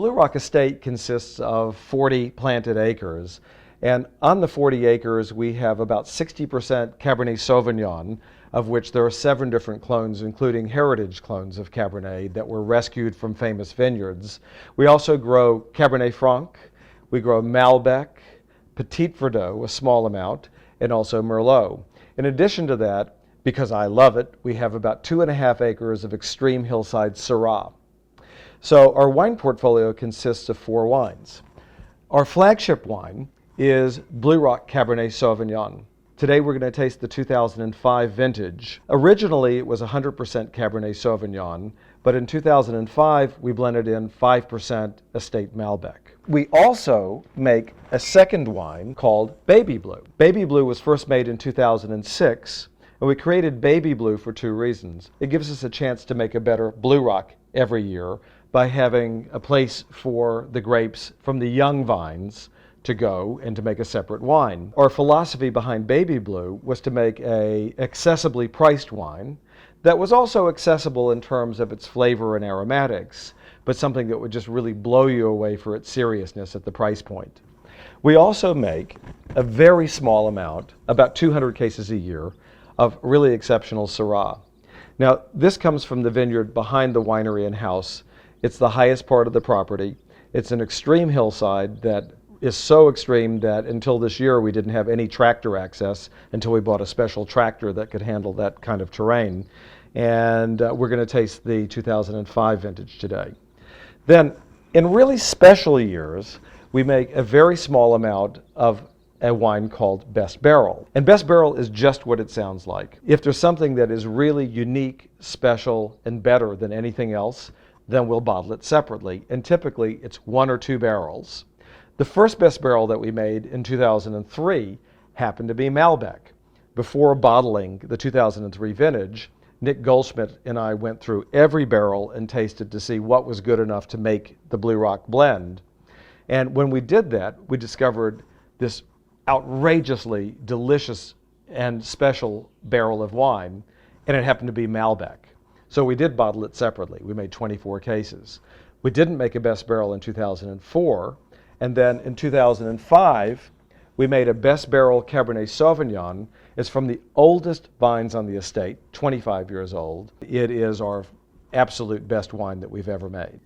Blue Rock Estate consists of 40 planted acres, and on the 40 acres we have about 60% Cabernet Sauvignon, of which there are 7 different clones, including heritage clones of Cabernet that were rescued from famous vineyards. We also grow Cabernet Franc, we grow Malbec, Petit Verdot, a small amount, and also Merlot. In addition to that, because I love it, we have about 2.5 acres of extreme hillside Syrah. So our wine portfolio consists of 4 wines. Our flagship wine is Blue Rock Cabernet Sauvignon. Today we're going to taste the 2005 vintage. Originally it was 100% Cabernet Sauvignon, but in 2005 we blended in 5% Estate Malbec. We also make a second wine called Baby Blue. Baby Blue was first made in 2006, and we created Baby Blue for 2 reasons. It gives us a chance to make a better Blue Rock every year by having a place for the grapes from the young vines to go and to make a separate wine. Our philosophy behind Baby Blue was to make an accessibly priced wine that was also accessible in terms of its flavor and aromatics, but something that would just really blow you away for its seriousness at the price point. We also make a very small amount, about 200 cases a year, of really exceptional Syrah. Now, this comes from the vineyard behind the winery and house. It's the highest part of the property. It's an extreme hillside that is so extreme that until this year we didn't have any tractor access until we bought a special tractor that could handle that kind of terrain. And we're going to taste the 2005 vintage today. Then, in really special years, we make a very small amount of a wine called Best Barrel. And Best Barrel is just what it sounds like. If there's something that is really unique, special, and better than anything else, then we'll bottle it separately. And typically, it's 1 or 2 barrels. The first Best Barrel that we made in 2003 happened to be Malbec. Before bottling the 2003 vintage, Nick Goldschmidt and I went through every barrel and tasted to see what was good enough to make the Blue Rock blend. And when we did that, we discovered this outrageously delicious and special barrel of wine, and it happened to be Malbec. So we did bottle it separately. We made 24 cases. We didn't make a Best Barrel in 2004, and then in 2005, we made a Best Barrel Cabernet Sauvignon. It's from the oldest vines on the estate, 25 years old. It is our absolute best wine that we've ever made.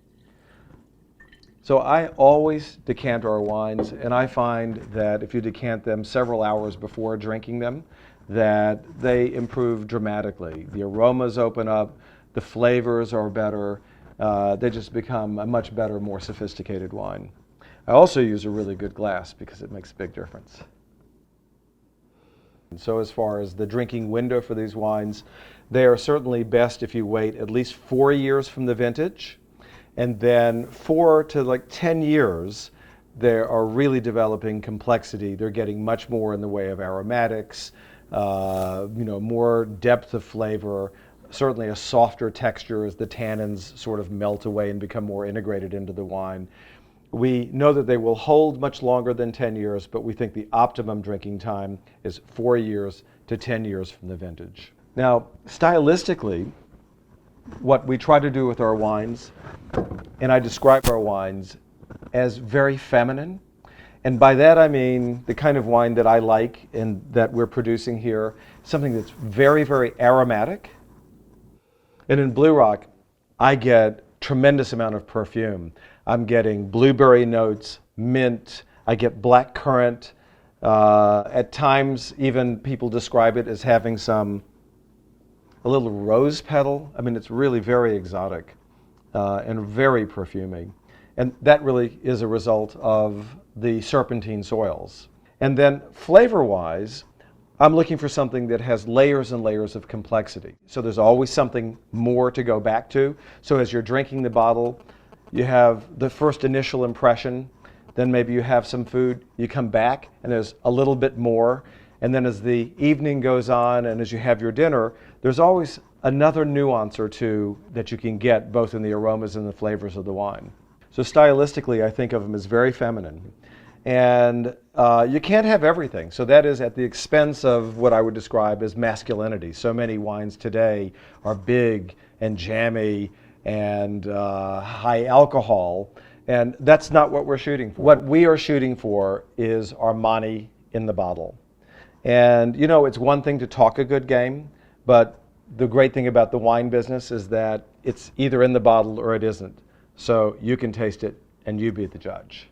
So I always decant our wines, and I find that if you decant them several hours before drinking them, that they improve dramatically. The aromas open up, the flavors are better, they just become a much better, more sophisticated wine. I also use a really good glass because it makes a big difference. So as far as the drinking window for these wines, they are certainly best if you wait at least 4 years from the vintage, and then 4 to 10 years, they are really developing complexity. They're getting much more in the way of aromatics, more depth of flavor, certainly a softer texture as the tannins sort of melt away and become more integrated into the wine. We know that they will hold much longer than 10 years, but we think the optimum drinking time is 4 years to 10 years from the vintage. Now, stylistically, what we try to do with our wines, and I describe our wines as very feminine, and by that I mean the kind of wine that I like and that we're producing here, something that's very, very aromatic. And in Blue Rock, I get tremendous amount of perfume. I'm getting blueberry notes, mint, I get black currant. At times, even people describe it as having a little rose petal. I mean, it's really very exotic and very perfumey. And that really is a result of the serpentine soils. And then flavor-wise, I'm looking for something that has layers and layers of complexity. So there's always something more to go back to. So as you're drinking the bottle, you have the first initial impression, then maybe you have some food, you come back and there's a little bit more. And then as the evening goes on and as you have your dinner, there's always another nuance or two that you can get both in the aromas and the flavors of the wine. So stylistically, I think of them as very feminine. And you can't have everything. So that is at the expense of what I would describe as masculinity. So many wines today are big and jammy and high alcohol. And that's not what we're shooting for. What we are shooting for is Armani in the bottle. And you know, it's one thing to talk a good game, but the great thing about the wine business is that it's either in the bottle or it isn't. So you can taste it and you be the judge.